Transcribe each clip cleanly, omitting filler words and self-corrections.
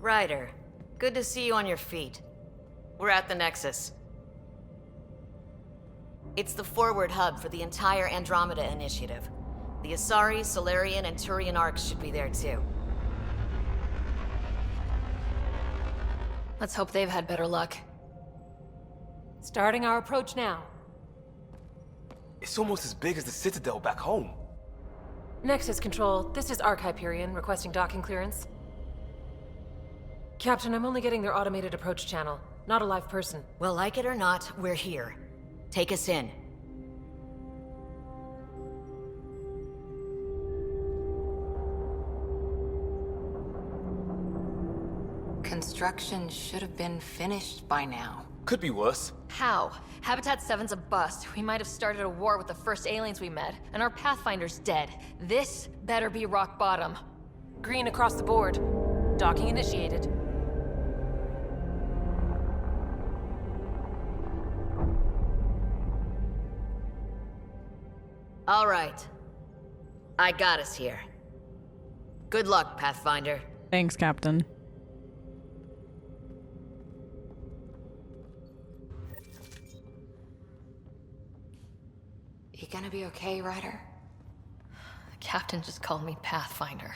Ryder, good to see you on your feet. We're at the Nexus. It's the forward hub for the entire Andromeda initiative. The Asari, Solarian, and Turian Arks should be there too. Let's hope they've had better luck. Starting our approach now. It's almost as big as the Citadel back home. Nexus Control, this is Ark Hyperion requesting docking clearance. Captain, I'm only getting their automated approach channel, not a live person. Well, like it or not, we're here. Take us in. Construction should have been finished by now. Could be worse. How? Habitat 7's a bust. We might have started a war with the first aliens we met, and our Pathfinder's dead. This better be rock bottom. Green across the board. Docking initiated. All right. I got us here. Good luck, Pathfinder. Thanks, Captain. You gonna be okay, Ryder? The captain just called me Pathfinder.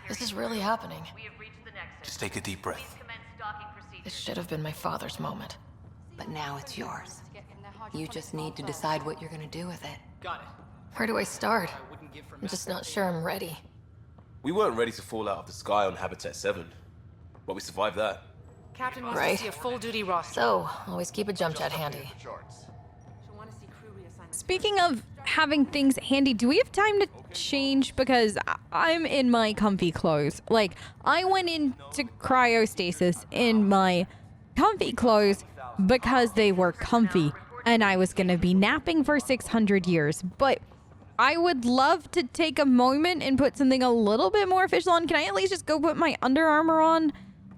This is really happening. Just take a deep breath. This should have been my father's moment. But now it's yours. You just need to decide what you're gonna do with it. Got it. Where do I start? I'm just not sure I'm ready. We weren't ready to fall out of the sky on Habitat 7, but we survived that. Captain wants Right. to see a full-duty roster. So, always keep a jump jet handy. Speaking of having things handy, do we have time to change? Because I'm in my comfy clothes. Like, I went into cryostasis in my comfy clothes because they were comfy. And I was going to be napping for 600 years. But I would love to take a moment and put something a little bit more official on. Can I at least just go put my Under Armour on?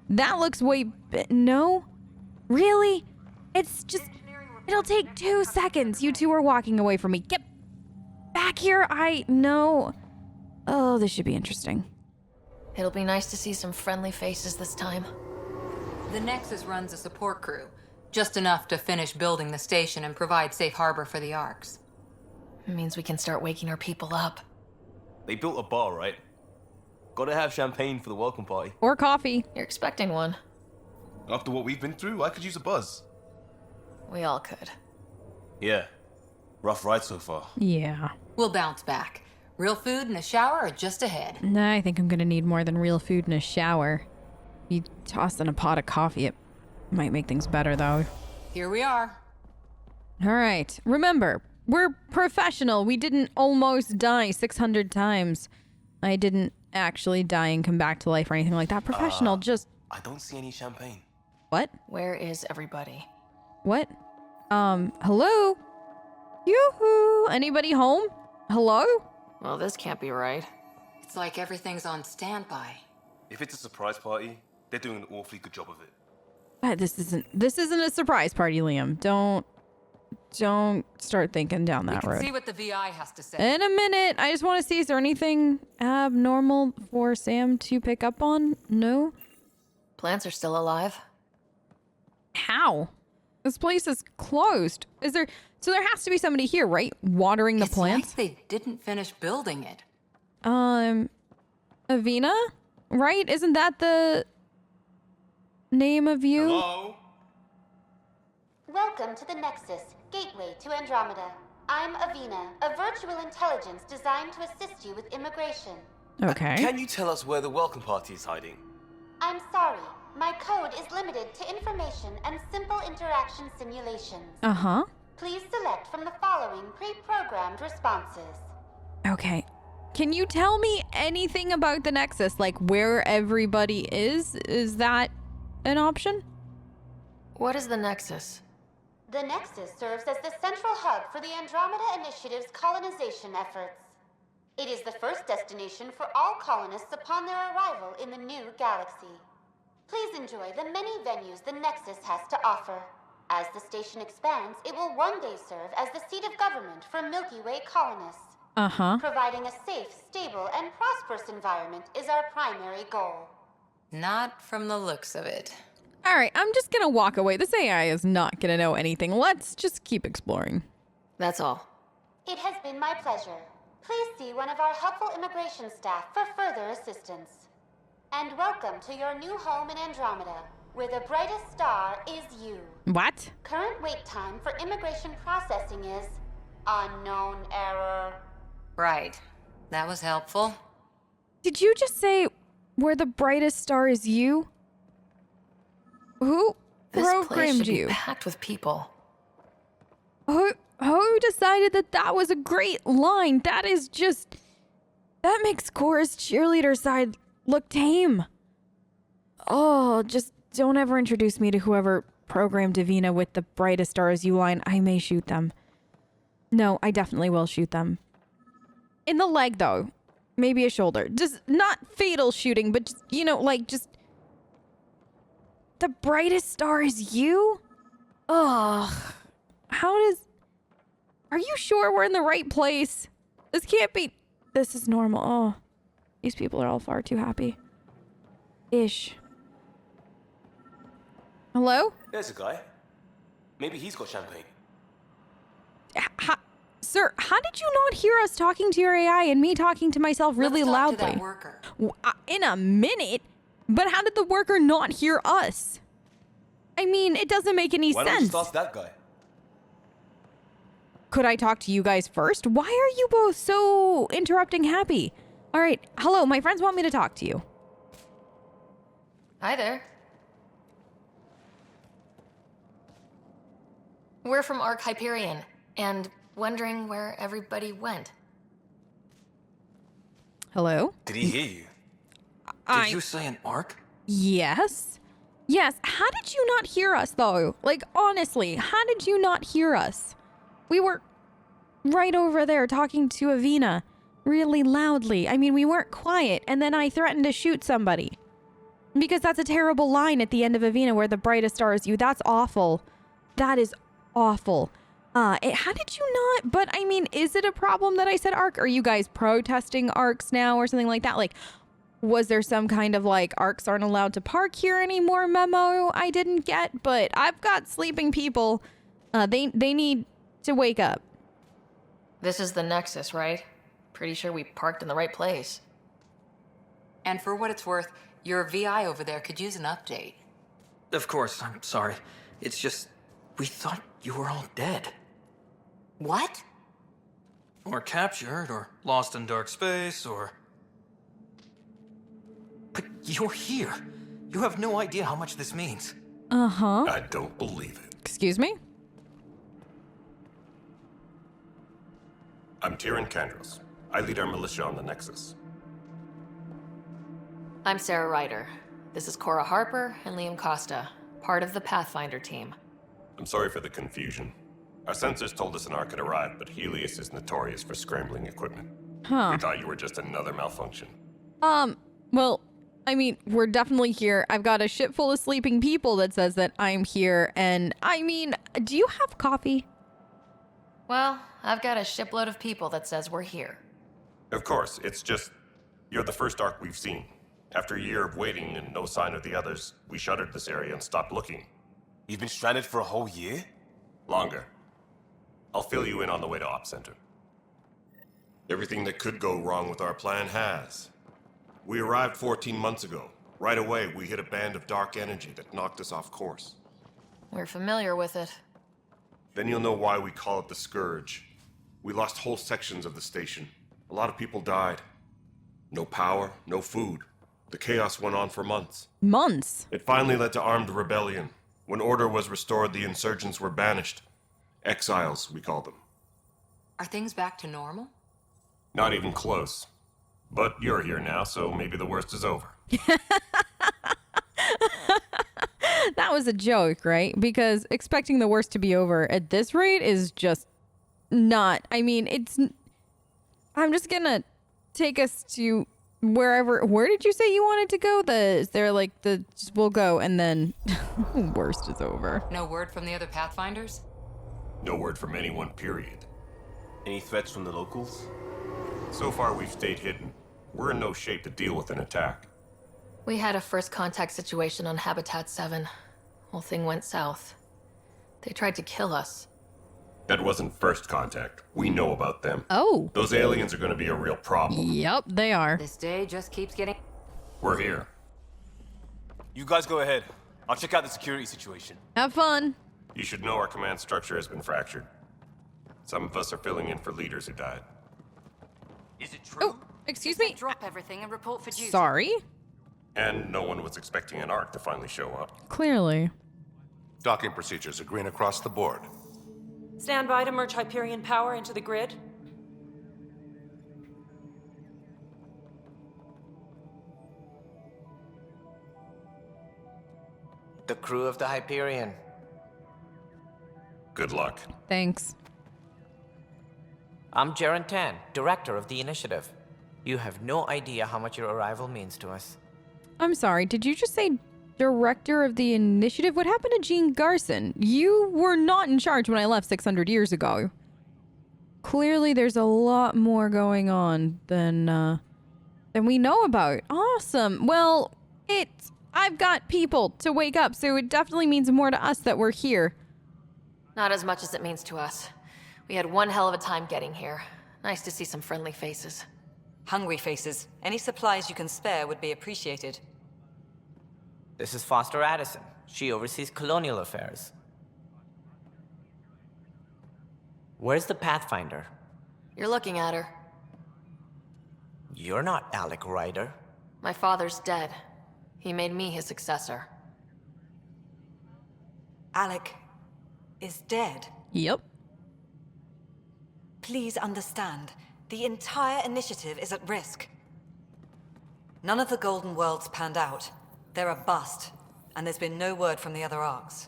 That looks way... No? Really? It's just... It'll take 2 seconds. You two are walking away from me. Get back here. No. Oh, this should be interesting. It'll be nice to see some friendly faces this time. The Nexus runs a support crew. Just enough to finish building the station and provide safe harbor for the Arks. It means we can start waking our people up. They built a bar, right? Gotta have champagne for the welcome party. Or coffee. You're expecting one. After what we've been through, I could use a buzz. We all could. Yeah. Rough ride so far. Yeah. We'll bounce back. Real food and a shower are just ahead. Nah, I think I'm gonna need more than real food and a shower. You toss in a pot of coffee, it might make things better, though. Here we are. All right. Remember, we're professional. We didn't almost die 600 times. I didn't actually die and come back to life or anything like that. Professional, just... I don't see any champagne. What? Where is everybody? What? Hello? Yoo-hoo! Anybody home? Hello? Well, this can't be right. It's like everything's on standby. If it's a surprise party, they're doing an awfully good job of it. This isn't a surprise party, Liam. Don't start thinking down that road. See what the VI has to say. In a minute. I just want to see, is there anything abnormal for Sam to pick up on? No? Plants are still alive. How? This place is closed. So there has to be somebody here, right? Watering the plants? Like they didn't finish building it. Avina? Right? Isn't that the name of you? Hello? Welcome to the Nexus, gateway to Andromeda. I'm Avina, a virtual intelligence designed to assist you with immigration. Okay. Can you tell us where the welcome party is hiding? I'm sorry, my code is limited to information and simple interaction simulations. Uh-huh. Please select from the following pre-programmed responses. Okay. Can you tell me anything about the Nexus? Like where everybody is? Is that an option? What is the Nexus? The Nexus serves as the central hub for the Andromeda Initiative's colonization efforts. It is the first destination for all colonists upon their arrival in the new galaxy. Please enjoy the many venues the Nexus has to offer. As the station expands, it will one day serve as the seat of government for Milky Way colonists. Uh-huh. Providing a safe, stable, and prosperous environment is our primary goal. Not from the looks of it. All right, I'm just gonna walk away. This AI is not gonna know anything. Let's just keep exploring. That's all. It has been my pleasure. Please see one of our helpful immigration staff for further assistance. And welcome to your new home in Andromeda, where the brightest star is you. What? Current wait time for immigration processing is unknown error. Right. That was helpful. Did you just say where the brightest star is you? Who This place programmed should be you? packed with people. Who decided that that was a great line? That makes Cora's cheerleader side look tame. Oh, just don't ever introduce me to whoever programmed Davina with the brightest star is you line. I may shoot them. No, I definitely will shoot them. In the leg, though. Maybe a shoulder. Just not fatal shooting, but just, just... The brightest star is you? Ugh. Are you sure we're in the right place? This can't be... This is normal. Oh. These people are all far too happy. Ish. Hello? There's a guy. Maybe he's got champagne. Sir, how did you not hear us talking to your AI and me talking to myself really Let's talk loudly? to that worker. In a minute? But how did the worker not hear us? I mean, it doesn't make any Why don't you sense. just ask that guy? Could I talk to you guys first? Why are you both so interrupting happy? All right, hello, my friends want me to talk to you. Hi there. We're from Ark Hyperion, and wondering where everybody went. Hello? Did he hear you? Did you say an arc? Yes. Yes, how did you not hear us, though? Like, honestly, how did you not hear us? We were right over there talking to Avina really loudly. I mean, we weren't quiet, and then I threatened to shoot somebody. Because that's a terrible line at the end of Avina where the brightest star is you. That's awful. That is awful. How did you not? But, I mean, is it a problem that I said Ark? Are you guys protesting Arks now or something like that? Like, was there some kind of, like, Arks aren't allowed to park here anymore memo I didn't get? But I've got sleeping people. They need to wake up. This is the Nexus, right? Pretty sure we parked in the right place. And for what it's worth, your VI over there could use an update. Of course, I'm sorry. It's just, we thought you were all dead. What? Or captured, or lost in dark space, or... But you're here. You have no idea how much this means. Uh-huh. I don't believe it. Excuse me? I'm Tyrion Kandros. I lead our militia on the Nexus. I'm Sara Ryder. This is Cora Harper and Liam Costa, part of the Pathfinder team. I'm sorry for the confusion. Our sensors told us an Ark had arrived, but Helios is notorious for scrambling equipment. Huh. We thought you were just another malfunction. Well, I mean, we're definitely here. I've got a ship full of sleeping people that says that I'm here, and I mean, do you have coffee? Well, I've got a shipload of people that says we're here. Of course, it's just, you're the first Ark we've seen. After a year of waiting and no sign of the others, we shuttered this area and stopped looking. You've been stranded for a whole year? Longer. I'll fill you in on the way to Op Center. Everything that could go wrong with our plan has. We arrived 14 months ago. Right away, we hit a band of dark energy that knocked us off course. We're familiar with it. Then you'll know why we call it the Scourge. We lost whole sections of the station. A lot of people died. No power, no food. The chaos went on for months. Months? It finally led to armed rebellion. When order was restored, the insurgents were banished. Exiles, we call them. Are things back to normal? Not even close. But you're here now, so maybe the worst is over. That was a joke, right? Because expecting the worst to be over at this rate is just not. I mean, I'm just gonna take us to wherever. Where did you say you wanted to go? We'll go, and then worst is over. No word from the other Pathfinders? No word from anyone, period. Any threats from the locals? So far, we've stayed hidden. We're in no shape to deal with an attack. We had a first contact situation on Habitat 7. Whole thing went south. They tried to kill us. That wasn't first contact. We know about them. Oh. Those aliens are going to be a real problem. Yep, they are. This day just keeps getting... We're here. You guys go ahead. I'll check out the security situation. Have fun. You should know our command structure has been fractured. Some of us are filling in for leaders who died. Is it true? Oh, excuse me. Drop everything and report for duty. Sorry. And no one was expecting an Ark to finally show up. Clearly. Docking procedures are green across the board. Stand by to merge Hyperion power into the grid. The crew of the Hyperion. Good luck. Thanks. I'm Jaren Tan, director of the initiative. You have no idea how much your arrival means to us. I'm sorry, did you just say director of the initiative? What happened to Jean Garson? You were not in charge when I left 600 years ago. Clearly there's a lot more going on than we know about. Awesome. Well, I've got people to wake up, so it definitely means more to us that we're here. Not as much as it means to us. We had one hell of a time getting here. Nice to see some friendly faces. Hungry faces. Any supplies you can spare would be appreciated. This is Foster Addison. She oversees colonial affairs. Where's the Pathfinder? You're looking at her. You're not Alec Ryder. My father's dead. He made me his successor. Alec is dead. Yep. Please understand, the entire initiative is at risk. None of the Golden Worlds panned out. They're a bust, and there's been no word from the other Arks.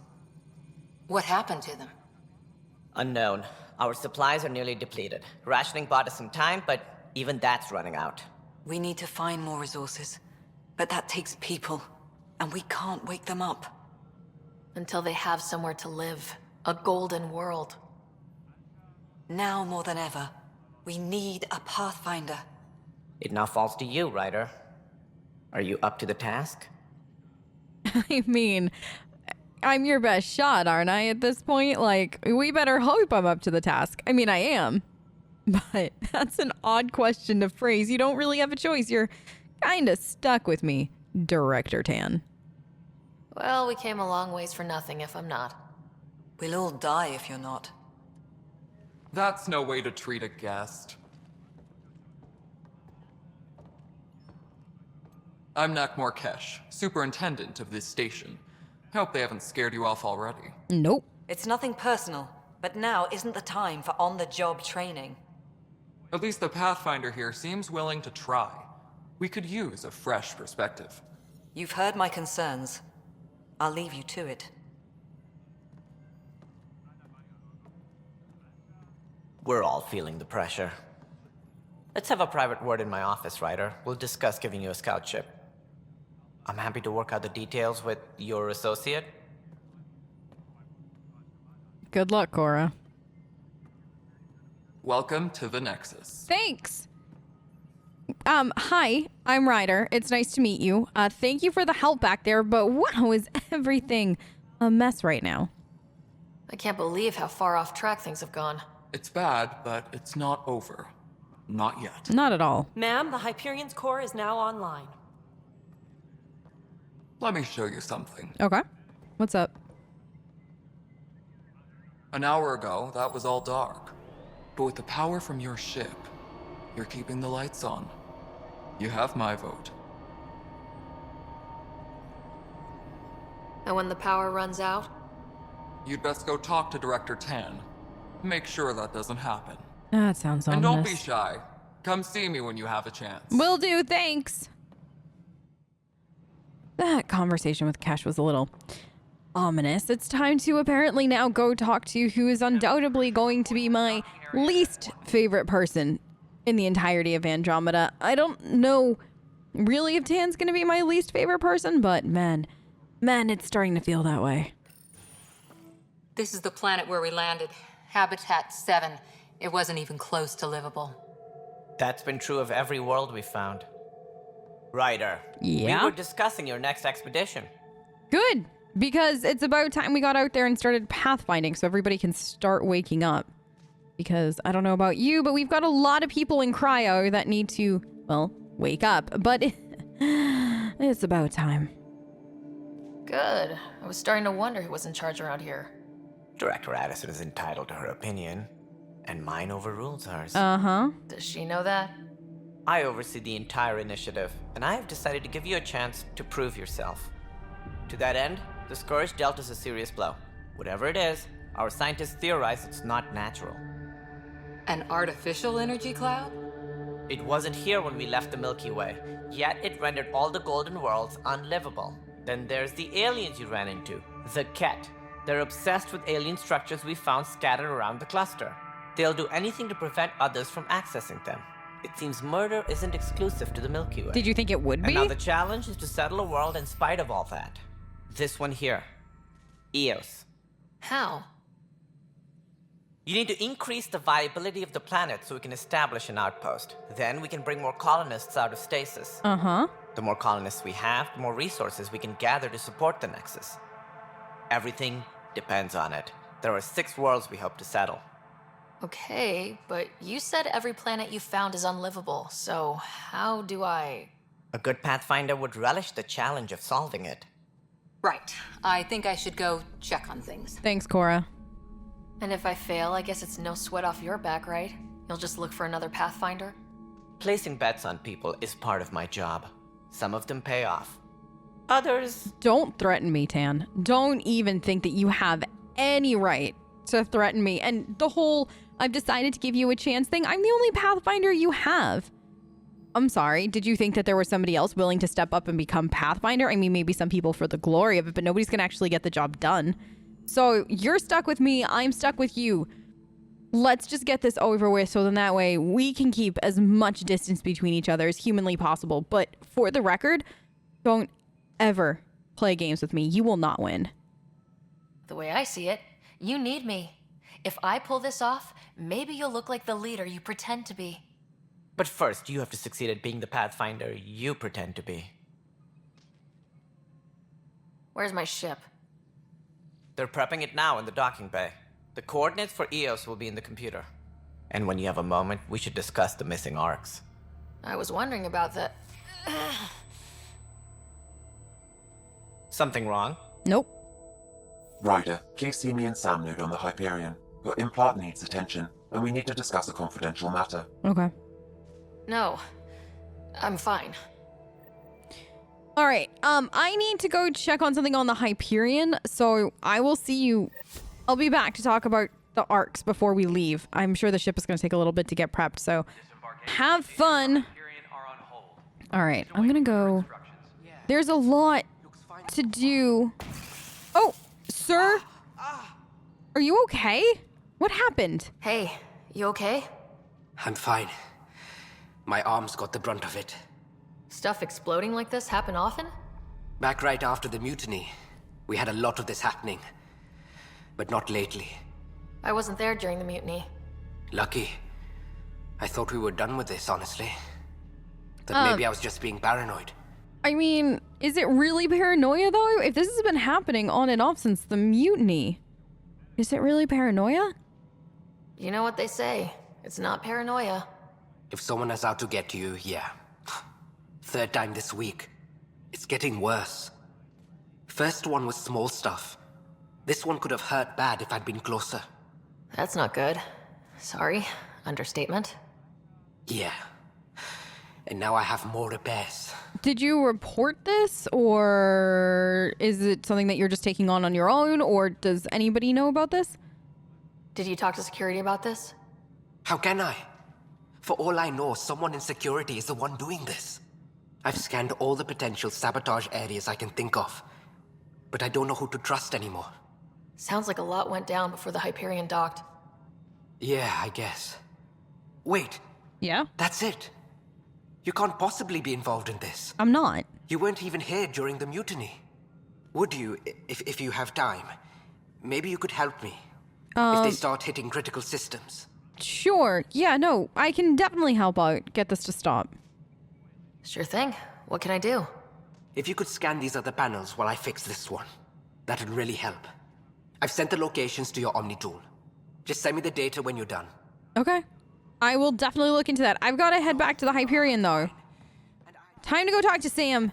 What happened to them? Unknown. Our supplies are nearly depleted. Rationing bought us some time, but even that's running out. We need to find more resources, but that takes people, and we can't wake them up. Until they have somewhere to live. A golden world. Now more than ever, we need a Pathfinder. It now falls to you, Ryder. Are you up to the task? I mean, I'm your best shot, aren't I, at this point? Like, we better hope I'm up to the task. I mean, I am. But that's an odd question to phrase. You don't really have a choice. You're kind of stuck with me, Director Tan. Well, we came a long ways for nothing if I'm not. We'll all die if you're not. That's no way to treat a guest. I'm Nak Morkesh, superintendent of this station. Hope they haven't scared you off already. Nope. It's nothing personal, but now isn't the time for on-the-job training. At least the Pathfinder here seems willing to try. We could use a fresh perspective. You've heard my concerns. I'll leave you to it. We're all feeling the pressure. Let's have a private word in my office, Ryder. We'll discuss giving you a scout ship. I'm happy to work out the details with your associate. Good luck, Cora. Welcome to the Nexus. Thanks. Hi, I'm Ryder. It's nice to meet you. Thank you for the help back there, but wow, is everything a mess right now? I can't believe how far off track things have gone. It's bad, but it's not over. Not yet. Not at all. Ma'am, the Hyperion's core is now online. Let me show you something. Okay. What's up? An hour ago, that was all dark. But with the power from your ship, you're keeping the lights on. You have my vote. And when the power runs out? You'd best go talk to Director Tan. Make sure that doesn't happen. That sounds ominous. And don't be shy. Come see me when you have a chance. Will do, thanks. That conversation with Cash was a little ominous. It's time to apparently now go talk to who is undoubtedly going to be my least favorite person in the entirety of Andromeda. I don't know really if Tan's going to be my least favorite person, but man, it's starting to feel that way. This is the planet where we landed. Habitat 7. It wasn't even close to livable. That's been true of every world we've found. Ryder. Yeah? We were discussing your next expedition. Good, because it's about time we got out there and started pathfinding so everybody can start waking up. Because I don't know about you, but we've got a lot of people in cryo that need to, well, wake up. But it's about time. Good. I was starting to wonder who was in charge around here. Director Addison is entitled to her opinion, and mine overrules hers. Uh-huh. Does she know that? I oversee the entire initiative, and I have decided to give you a chance to prove yourself. To that end, the Scourge dealt us a serious blow. Whatever it is, our scientists theorize it's not natural. An artificial energy cloud? It wasn't here when we left the Milky Way, yet it rendered all the golden worlds unlivable. Then there's the aliens you ran into, the Ket. They're obsessed with alien structures we found scattered around the cluster. They'll do anything to prevent others from accessing them. It seems murder isn't exclusive to the Milky Way. Did you think it would be? And now the challenge is to settle a world in spite of all that. This one here. Eos. How? You need to increase the viability of the planet so we can establish an outpost. Then we can bring more colonists out of stasis. Uh-huh. The more colonists we have, the more resources we can gather to support the Nexus. Everything depends on it. There are 6 worlds we hope to settle. Okay, but you said every planet you found is unlivable, so how do I... A good Pathfinder would relish the challenge of solving it. Right. I think I should go check on things. Thanks, Cora. And if I fail, I guess it's no sweat off your back, right? You'll just look for another Pathfinder? Placing bets on people is part of my job. Some of them pay off. Others... Don't threaten me, Tan. Don't even think that you have any right to threaten me. And the whole, I've decided to give you a chance thing, I'm the only Pathfinder you have. I'm sorry, did you think that there was somebody else willing to step up and become Pathfinder? I mean, maybe some people for the glory of it, but nobody's gonna actually get the job done. So you're stuck with me, I'm stuck with you. Let's just get this over with so then that way we can keep as much distance between each other as humanly possible. But for the record, don't ever play games with me. You will not win. The way I see it, you need me. If I pull this off, maybe you'll look like the leader you pretend to be. But first, you have to succeed at being the Pathfinder you pretend to be. Where's my ship? They're prepping it now in the docking bay. The coordinates for Eos will be in the computer. And when you have a moment, we should discuss the missing Arks. I was wondering about that. Something wrong? Nope. Ryder, please see me and Sam Node on the Hyperion. Your implant needs attention, and we need to discuss a confidential matter. Okay. No, I'm fine. All right, I need to go check on something on the Hyperion, so I will see you. I'll be back to talk about the Arks before we leave. I'm sure the ship is going to take a little bit to get prepped, so have fun. All right, I'm going to go. There's a lot to do. Oh, sir? Are you okay? What happened? Hey, you okay? I'm fine. My arms got the brunt of it. Stuff exploding like this happen often? Back right after the mutiny, we had a lot of this happening. But not lately. I wasn't there during the mutiny. Lucky. I thought we were done with this, honestly. That maybe I was just being paranoid. I mean, is it really paranoia, though? If this has been happening on and off since the mutiny, is it really paranoia? You know what they say. It's not paranoia. If someone is out to get you, yeah. 3rd time this week. It's getting worse. First one was small stuff. This one could have hurt bad if I'd been closer. That's not good. Sorry. Understatement. Yeah. And now I have more repairs. Did you report this, or is it something that you're just taking on your own, or does anybody know about this? Did you talk to security about this? How can I? For all I know, someone in security is the one doing this. I've scanned all the potential sabotage areas I can think of, but I don't know who to trust anymore. Sounds like a lot went down before the Hyperion docked. Yeah, I guess. Wait. Yeah? That's it. You can't possibly be involved in this. I'm not. You weren't even here during the mutiny. Would you, if you have time? Maybe you could help me. If they start hitting critical systems. Sure. Yeah, no, I can definitely help out. Get this to stop. Sure thing. What can I do? If you could scan these other panels while I fix this one, that would really help. I've sent the locations to your Omni tool. Just send me the data when you're done. Okay. I will definitely look into that. I've got to head back to the Hyperion, though. Time to go talk to Sam.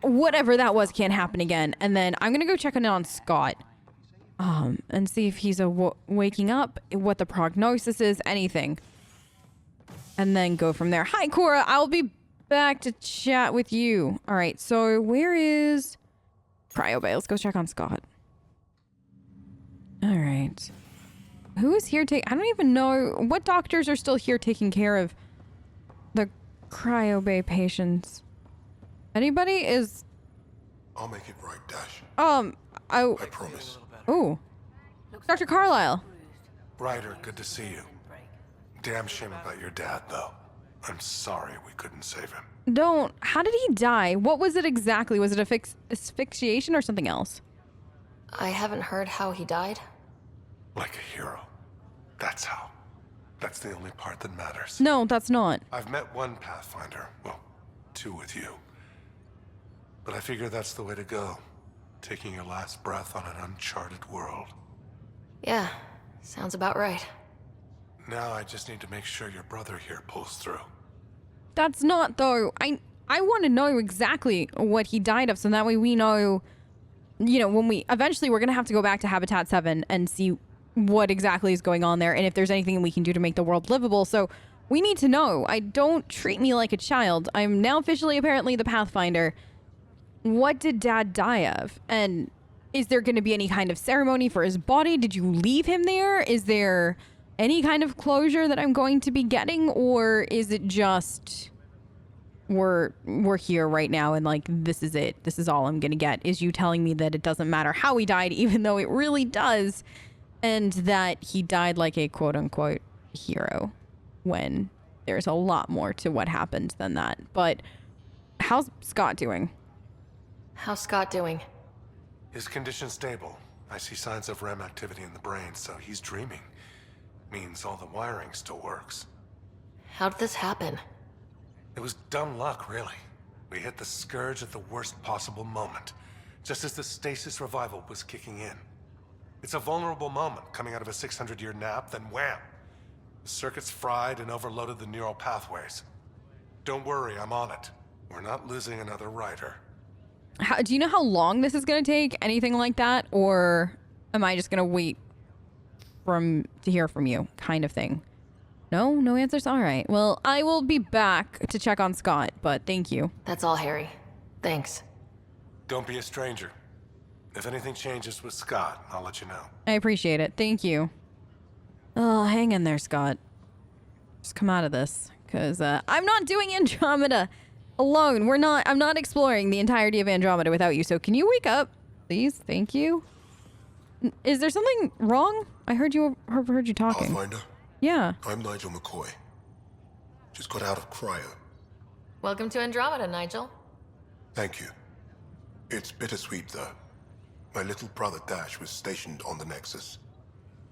Whatever that was can't happen again. And then I'm going to go check in on Scott. And see if he's waking up, what the prognosis is, anything. And then go from there. Hi, Cora. I'll be back to chat with you. All right, so where is Cryo Bay? Let's go check on Scott. All right. Who is here I don't even know what doctors are still here taking care of the Cryo Bay patients. Anybody is... I'll make it right, Dash. I promise. Oh. Dr. Carlisle. Ryder, good to see you. Damn shame about your dad, though. I'm sorry we couldn't save him. How did he die? What was it exactly? Was it asphyxiation or something else? I haven't heard how he died. Like a hero. That's how. That's the only part that matters. No, that's not. I've met one Pathfinder. Well, 2 with you. But I figure that's the way to go. Taking your last breath on an uncharted world. Yeah, sounds about right. Now I just need to make sure your brother here pulls through. That's not, though. I want to know exactly what he died of, so that way we know, you know, when eventually we're going to have to go back to Habitat 7 and see what exactly is going on there and if there's anything we can do to make the world livable. So we need to know. Don't treat me like a child. I'm now officially apparently the Pathfinder. What did Dad die of? And is there going to be any kind of ceremony for his body? Did you leave him there? Is there any kind of closure that I'm going to be getting? Or is it just we're here right now and like this is it? This is all I'm going to get, is you telling me that it doesn't matter how he died, even though it really does, and that he died like a quote-unquote hero when there's a lot more to what happened than that. But how's Scott doing? How's Scott doing? His condition's stable. I see signs of REM activity in the brain, so he's dreaming. Means all the wiring still works. How did this happen? It was dumb luck, really. We hit the scourge at the worst possible moment, just as the stasis revival was kicking in. It's a vulnerable moment, coming out of a 600-year nap, then wham! The circuits fried and overloaded the neural pathways. Don't worry, I'm on it. We're not losing another Ryder. Do you know how long this is going to take? Anything like that? Or am I just going to wait to hear from you kind of thing? No answers? All right. Well, I will be back to check on Scott, but thank you. That's all, Harry. Thanks. Don't be a stranger. If anything changes with Scott, I'll let you know. I appreciate it. Thank you. Oh, hang in there, Scott. Just come out of this, because I'm not doing Andromeda alone. I'm not exploring the entirety of Andromeda without you, so can you wake up? Please? Thank you. Is there something wrong? I heard you talking. Pathfinder? Yeah. I'm Nigel McCoy. Just got out of cryo. Welcome to Andromeda, Nigel. Thank you. It's bittersweet, though. My little brother Dash was stationed on the Nexus.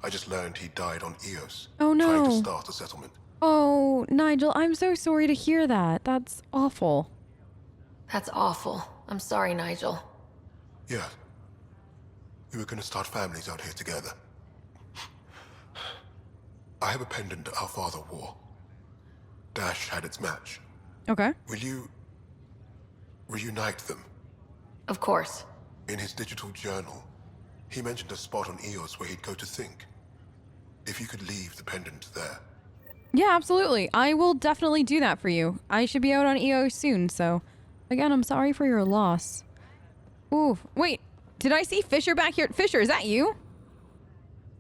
I just learned he died on Eos. Oh, no. Trying to start a settlement. Oh, Nigel, I'm so sorry to hear that. That's awful. That's awful. I'm sorry, Nigel. Yeah. We were gonna start families out here together. I have a pendant our father wore. Dash had its match. Okay. Will you reunite them? Of course. In his digital journal, he mentioned a spot on Eos where he'd go to think. If you could leave the pendant there. Yeah, absolutely. I will definitely do that for you. I should be out on EO soon, so... Again, I'm sorry for your loss. Ooh, wait. Did I see Fisher back here? Fisher, is that you?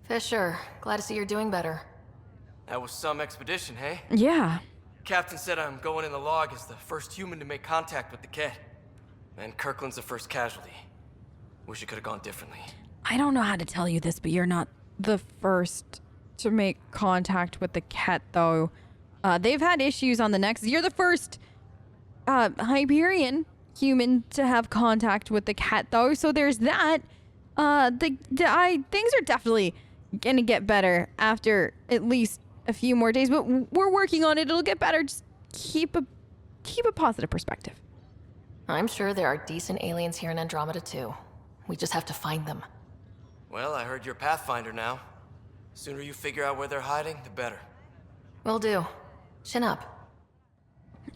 Fisher, glad to see you're doing better. That was some expedition, hey? Yeah. Captain said I'm going in the log as the first human to make contact with the Ket. And Kirkland's the first casualty. Wish it could have gone differently. I don't know how to tell you this, but you're not the first to make contact with the Ket, though. They've had issues on the Nexus. You're the first Hyperion human to have contact with the Ket, though. So there's that. Things are definitely gonna get better after at least a few more days, but we're working on it. It'll get better. Just keep a positive perspective. I'm sure there are decent aliens here in Andromeda too. We just have to find them. Well, I heard you're Pathfinder now. The sooner you figure out where they're hiding, the better. Will do. Chin up.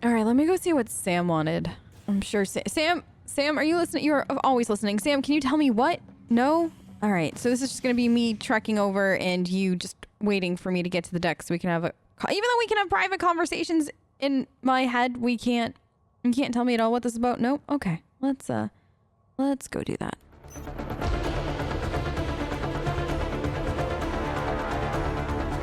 All right, let me go see what Sam wanted. I'm sure Sam, are you listening? You're always listening. Sam, can you tell me what? No? All right, so this is just going to be me trekking over and you just waiting for me to get to the deck so we can have even though we can have private conversations in my head, you can't tell me at all what this is about? Nope. Okay, let's go do that.